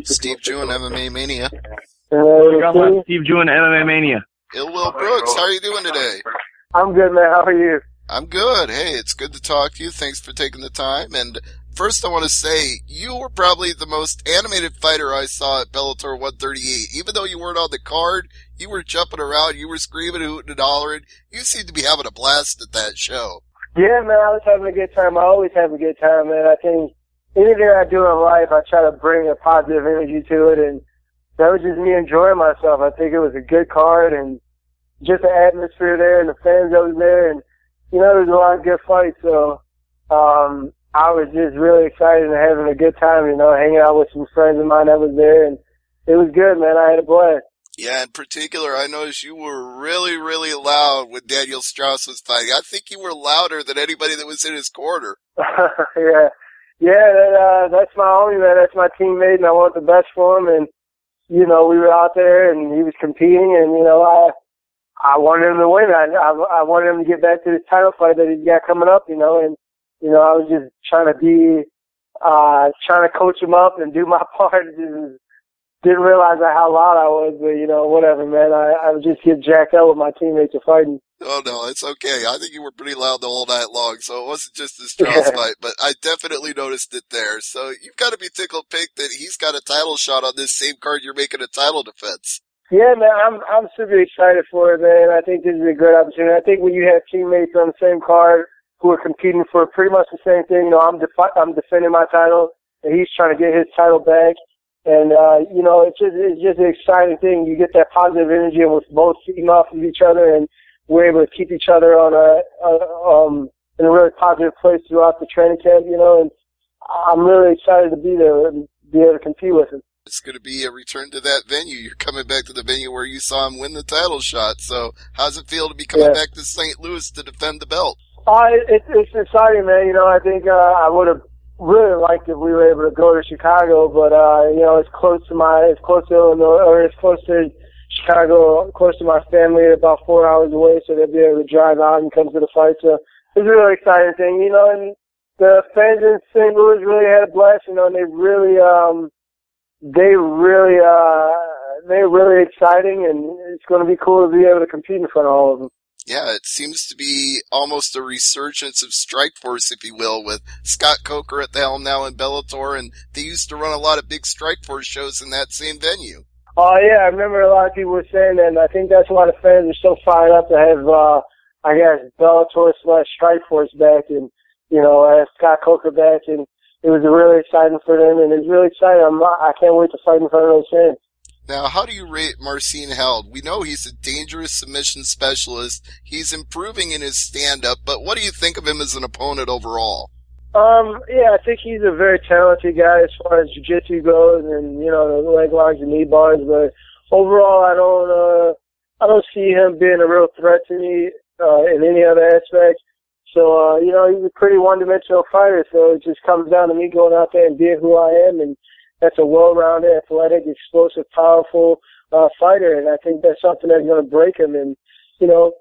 Steve Jewin, MMA Mania. Steve Jewin, MMA Mania. Ill Will Brooks, how are you doing today? I'm good, man. How are you? I'm good. Hey, it's good to talk to you. Thanks for taking the time. And first I want to say, you were probably the most animated fighter I saw at Bellator 138. Even though you weren't on the card, you were jumping around, you were screaming, hooting, and hollering. You seemed to be having a blast at that show. Yeah, man, I was having a good time. I always have a good time, man. I think anything I do in life, I try to bring a positive energy to it, and that was just me enjoying myself. I think it was a good card, and just the atmosphere there, and the fans that was there, and you know, there was a lot of good fights, so I was just really excited and having a good time, you know, hanging out with some friends of mine that was there, and it was good, man. I had a blast. Yeah, in particular, I noticed you were really, really loud when Daniel Strauss was fighting. I think you were louder than anybody that was in his corner. That's my homie, man. That's my teammate, and I want the best for him, and, you know, we were out there, and he was competing, and, you know, I wanted him to win. I wanted him to get back to this title fight that he's got coming up, you know, and, you know, I was just trying to coach him up and do my part. Just didn't realize how loud I was, but, you know, whatever, man. I would just get jacked up with my teammates fighting. Oh, no, it's okay. I think you were pretty loud the whole night long, so it wasn't just the Strauss fight, but I definitely noticed it there. So you've got to be tickled pink that he's got a title shot on this same card you're making a title defense. Yeah, man, I'm super excited for it, man. I think this is a good opportunity. I think when you have teammates on the same card who are competing for pretty much the same thing, you know, I'm defending my title, and he's trying to get his title back. And, you know, it's just an exciting thing. You get that positive energy, and we're both feeding off of each other, and we're able to keep each other on in a really positive place throughout the training camp, you know, and I'm really excited to be there and be able to compete with him. It's going to be a return to that venue. You're coming back to the venue where you saw him win the title shot. So how's it feel to be coming back to St. Louis to defend the belt? It's exciting, man. You know, I think I would have really liked if we were able to go to Chicago, but you know, it's close to Illinois, or it's close to Chicago, close to my family, about 4 hours away, so they'll be able to drive out and come to the fight. So it's a really exciting thing, you know. And the fans in St. Louis really had a blast, you know, and they're really exciting, and it's going to be cool to be able to compete in front of all of them. Yeah, it seems to be almost a resurgence of Strikeforce, if you will, with Scott Coker at the helm now in Bellator, and they used to run a lot of big Strikeforce shows in that same venue. Oh, yeah, I remember a lot of people were saying that, and I think that's why the fans are so fired up to have, I guess, Bellator / Strikeforce back, and, you know, have Scott Coker back, and it was really exciting for them, and it's really exciting. I can't wait to fight in front of those fans. Now, how do you rate Marcin Held? We know he's a dangerous submission specialist. He's improving in his stand-up, but what do you think of him as an opponent overall? Yeah, I think he's a very talented guy as far as jiu-jitsu goes, and, you know, the leg locks and knee bars, but overall I don't see him being a real threat to me, in any other aspect. So, you know, he's a pretty one-dimensional fighter, so it just comes down to me going out there and being who I am, and that's a well-rounded, athletic, explosive, powerful fighter, and I think that's something that's going to break him. And, you know,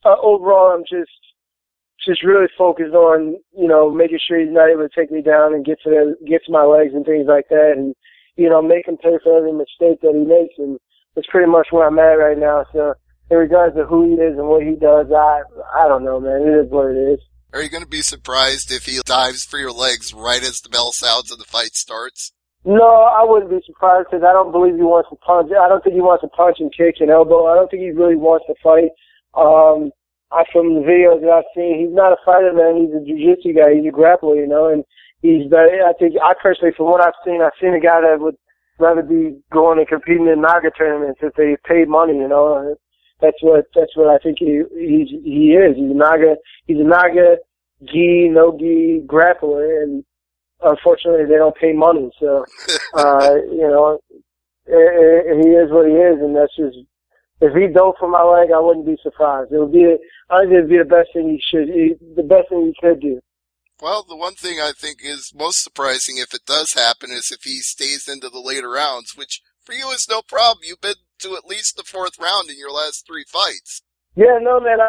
overall I'm just really focused on, you know, making sure he's not able to take me down and get to my legs and things like that, and, you know, make him pay for every mistake that he makes, and that's pretty much where I'm at right now. So in regards to who he is and what he does, I don't know, man. It is what it is. Are you going to be surprised if he dives for your legs right as the bell sounds and the fight starts? No, I wouldn't be surprised, because I don't believe he wants to punch. I don't think he wants to punch and kick and elbow. I don't think he really wants to fight. From the videos that I've seen, he's not a fighter, man. He's a jiu-jitsu guy. He's a grappler, you know, and I personally, from what I've seen a guy that would rather be going and competing in Naga tournaments if they paid money, you know. That's what I think he is. He's a Naga gi, no gi grappler, and unfortunately they don't pay money. So, you know, he is what he is, and that's just, if he dove for my leg, I wouldn't be surprised. I think it'd be the best thing he could do. Well, the one thing I think is most surprising, if it does happen, is if he stays into the later rounds, which for you is no problem. You've been to at least the fourth round in your last 3 fights. Yeah, no, man.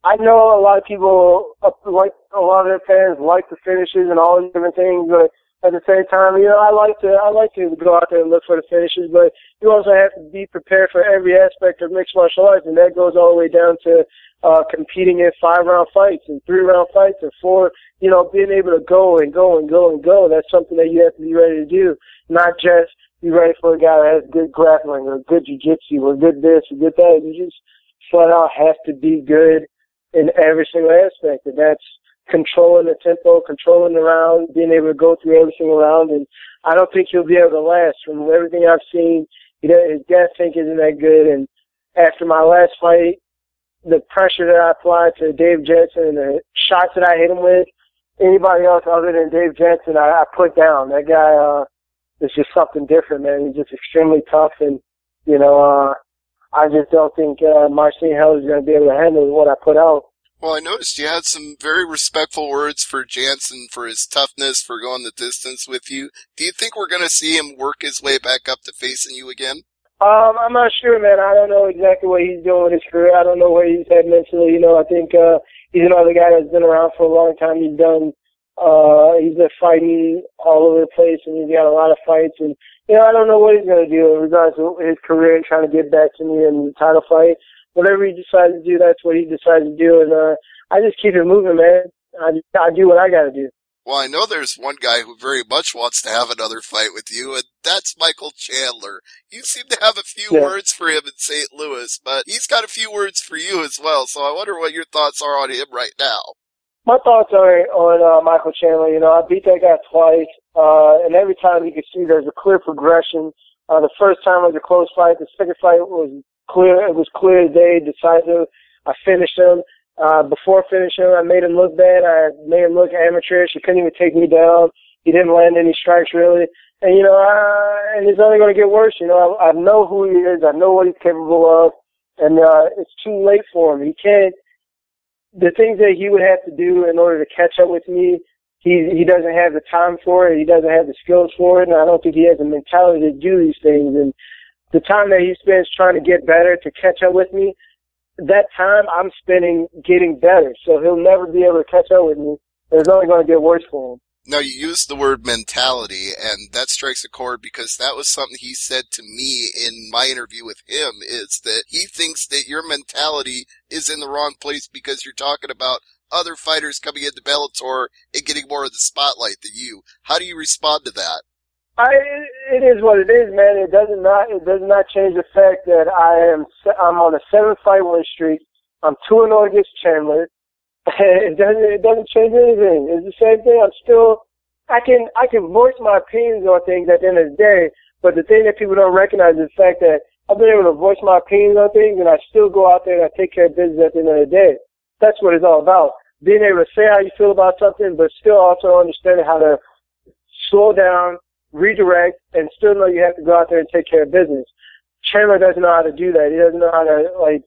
I know a lot of people, like a lot of their fans, like the finishes and all these different things, but at the same time, I like to go out there and look for the finishes, but you also have to be prepared for every aspect of mixed martial arts, and that goes all the way down to competing in 5-round fights and 3-round fights and 4. Being able to go and go and go and go. That's something that you have to be ready to do, not just be ready for a guy that has good grappling or good jiu-jitsu or good this or good that. You just flat out have to be good in every single aspect, and that's controlling the tempo, controlling the round, being able to go through every single round. And I don't think he'll be able to last. From everything I've seen, his gas tank isn't that good. And after my last fight, the pressure that I applied to Dave Jensen and the shots that I hit him with, anybody else other than Dave Jensen, I put down. That guy is just something different, man. He's just extremely tough. And, I just don't think Marcin is going to be able to handle what I put out. Well, I noticed you had some very respectful words for Jansen for his toughness, for going the distance with you. Do you think we're going to see him work his way back up to facing you again? I'm not sure, man. I don't know exactly what he's doing with his career. I don't know where he's at mentally. I think he's another guy that's been around for a long time. He's been fighting all over the place, and he's got a lot of fights. And, I don't know what he's going to do in regards to his career and trying to get back to me in the title fight. Whatever he decides to do, that's what he decides to do. And I just keep it moving, man. I do what I got to do. Well, I know there's one guy who very much wants to have another fight with you, and that's Michael Chandler. You seem to have a few words for him in St. Louis, but he's got a few words for you as well, so I wonder what your thoughts are on him right now. My thoughts are on Michael Chandler. I beat that guy twice, and every time you can see there's a clear progression. The first time was a close fight. The second fight was clear. It was clear as day, decisive. I finished him. Before finishing him, I made him look bad. I made him look amateurish. He couldn't even take me down. He didn't land any strikes, really. And, and it's only going to get worse. I know who he is. I know what he's capable of. And it's too late for him. He can't. The things that he would have to do in order to catch up with me, he doesn't have the time for it. He doesn't have the skills for it. And I don't think he has the mentality to do these things. And the time that he spends trying to get better, to catch up with me, that time I'm spending getting better. So he'll never be able to catch up with me. It's only going to get worse for him. Now, you used the word mentality, and that strikes a chord because that was something he said to me in my interview with him, is that he thinks that your mentality is in the wrong place because you're talking about other fighters coming into Bellator and getting more of the spotlight than you. How do you respond to that? It is what it is, man. It does not change the fact that I'm on a 7-fight win streak. I'm 2-0 against Chandler. It doesn't change anything. It's the same thing. I can voice my opinions on things at the end of the day, but the thing that people don't recognize is the fact that I've been able to voice my opinions on things, and I still go out there and I take care of business at the end of the day. That's what it's all about. Being able to say how you feel about something, but still also understanding how to slow down, redirect, and still know you have to go out there and take care of business. Chandler doesn't know how to do that. He doesn't know how to,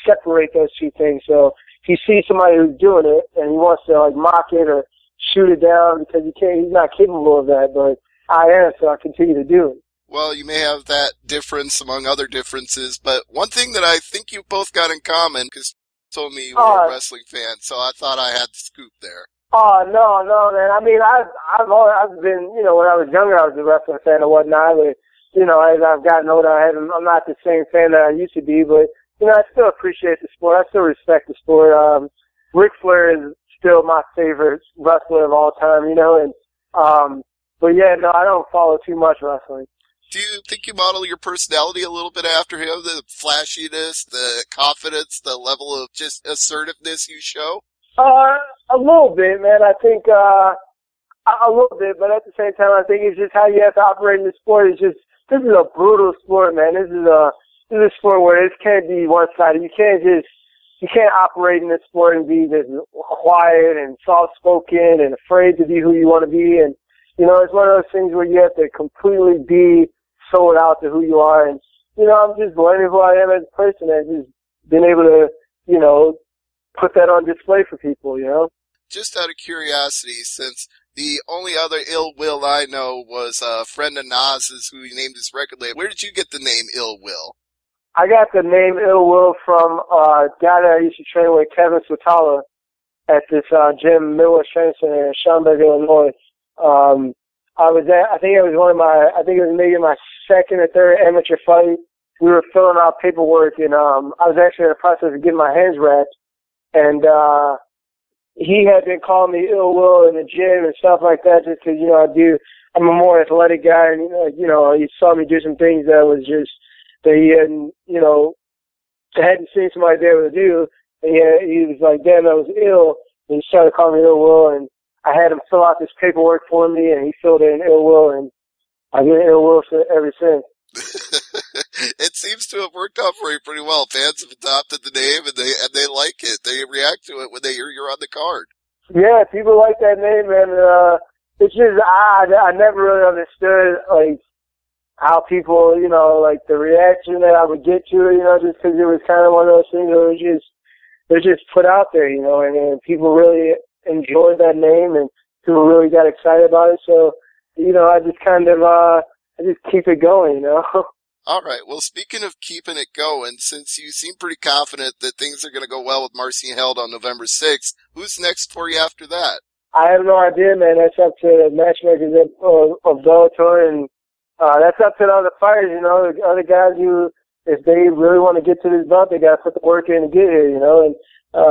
separate those two things. So he sees somebody who's doing it, and he wants to, mock it or shoot it down because he's not capable of that, but I am, so I continue to do it. Well, you may have that difference among other differences, but one thing that I think you both got in common, because you told me you were a wrestling fan, so I thought I had the scoop there. Oh, no, man. I mean, I've been, when I was younger, I was a wrestling fan and whatnot, but, as I've gotten older, I'm not the same fan that I used to be, but, I still appreciate the sport. I still respect the sport. Ric Flair is still my favorite wrestler of all time, but yeah, no, I don't follow too much wrestling. Do you think you model your personality a little bit after him? The flashiness, the confidence, the level of just assertiveness you show? A little bit, man. I think, a little bit, but at the same time, I think it's just how you have to operate in the sport. This is a brutal sport, man. This is a sport where it can't be one-sided. You can't operate in this sport and be just quiet and soft-spoken and afraid to be who you want to be. And, it's one of those things where you have to completely be sold out to who you are. And, I'm just learning who I am as a person and just being able to, put that on display for people, Just out of curiosity, since the only other Ill Will I know was a friend of Nas's who he named his record label, where did you get the name Ill Will? I got the name Ill Will from a guy that I used to train with, Kevin Swatala, at this gym, Midwest Training Center in Schaumburg, Illinois. I think it was maybe my second or third amateur fight. We were filling out paperwork, and I was actually in the process of getting my hands wrapped, and he had been calling me ill will in the gym and stuff like that, just because, you know, I'm a more athletic guy, and, you know, he saw me do some things that was just, that he hadn't, you know, hadn't seen somebody be able to do, and he was like, damn, I was ill, and he started calling me ill will, and I had him fill out this paperwork for me, and he filled in ill will, and I've been ill will ever since. It seems to have worked out for you pretty well. Fans have adopted the name, and they like it. They react to it when they hear you're on the card. Yeah, people like that name, and it's just I never really understood like how people, you know, like the reaction that I would get to it, you know, just because it was kind of one of those things that was just put out there, you know, and people really enjoyed that name, and people really got excited about it. So, you know, I just kind of I just keep it going, you know. All right. Well, speaking of keeping it going, since you seem pretty confident that things are going to go well with Marcin held on November 6th, who's next for you after that? I have no idea, man. That's up to the matchmakers of Bellator, and that's up to the other fighters, you know, the other guys who, if they really want to get to this belt, they got to put the work in to get here, you know. And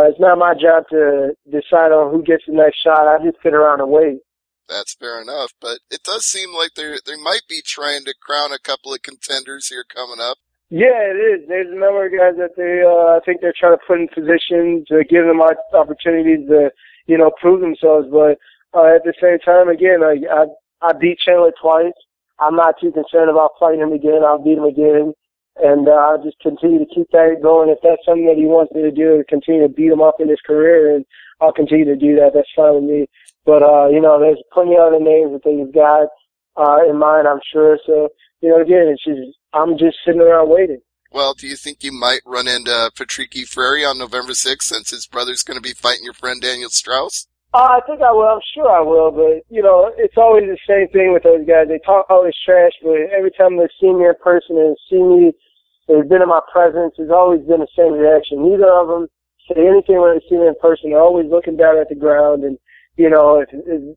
it's not my job to decide on who gets the next shot. I just sit around and wait. That's fair enough, but it does seem like they might be trying to crown a couple of contenders here coming up. Yeah, it is. There's a number of guys that I think they're trying to put in position to give them opportunities to, you know, prove themselves. But at the same time, again, I beat Chandler twice. I'm not too concerned about fighting him again. I'll beat him again. And I'll just continue to keep that going. If that's something that he wants me to do, to continue to beat him up in his career, and I'll continue to do that. That's fine with me. But, you know, there's plenty of other names that they've got in mind, I'm sure. So, you know, again, I'm just sitting around waiting. Well, do you think you might run into Patricky Freire on November 6th since his brother's going to be fighting your friend Daniel Strauss? I think I will. I'm sure I will. But, you know, it's always the same thing with those guys. They talk all this trash, but every time they see me in person and see me, they've been in my presence, it's always been the same reaction. Neither of them say anything when they see me in person. They're always looking down at the ground. And, you know, and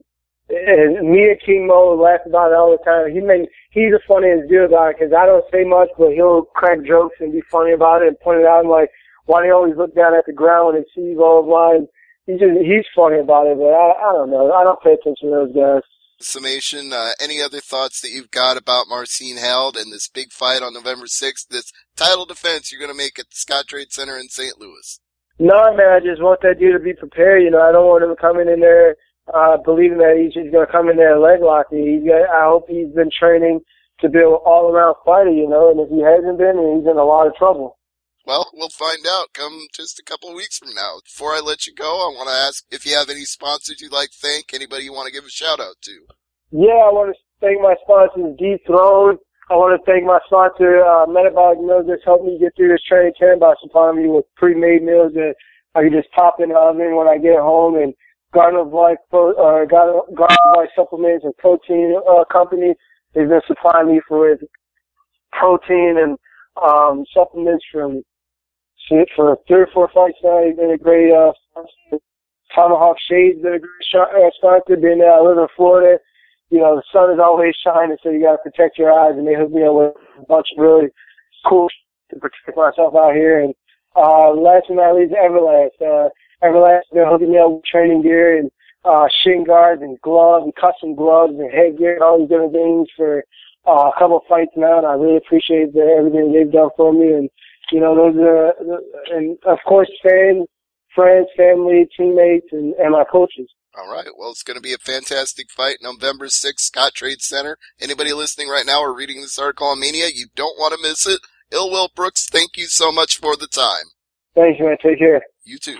me and King Mo laugh about it all the time. He's the funniest dude about it because I don't say much, but he'll crack jokes and be funny about it and point it out. I'm like, why do you always look down at the ground when they see you all blind? He's funny about it, but I don't know. I don't pay attention to those guys. Summation, any other thoughts that you've got about Marcin held and this big fight on November 6th, this title defense you're going to make at the Scott Trade Center in St. Louis? No, man, I just want that dude to be prepared. You know, I don't want him coming in there believing that he's just going to come in there and leg lock me. I hope he's been training to be an all-around fighter, you know, and if he hasn't been, then he's in a lot of trouble. Well, we'll find out come just a couple of weeks from now. Before I let you go, I want to ask if you have any sponsors you'd like to thank, anybody you want to give a shout-out to. Yeah, I want to thank my sponsors, D-Throne. I want to thank my sponsor, Metabolic Meals, that's helped me get through this training camp by supplying me with pre-made meals that I can just pop in the oven when I get home, and Garden of Life Supplements and Protein Company. They've been supplying me with protein and supplements for 3 or 4 fights now. They've been a great sponsor. Tomahawk Shades been a great sponsor. I live in Florida. You know, the sun is always shining, so you got to protect your eyes, and they hook me up with a bunch of really cool to protect myself out here. And last but not least, Everlast. Everlast, they're hooking me up with training gear and shin guards and gloves and custom gloves and headgear and all these different things for a couple of fights now, and I really appreciate everything they've done for me. And, you know, those are, and of course, fans, friends, family, teammates, and my coaches. All right. Well, it's going to be a fantastic fight November 6th, Scott Trade Center. Anybody listening right now or reading this article on Mania, you don't want to miss it. Ill Will Brooks, thank you so much for the time. Thanks, man. Take care. You too.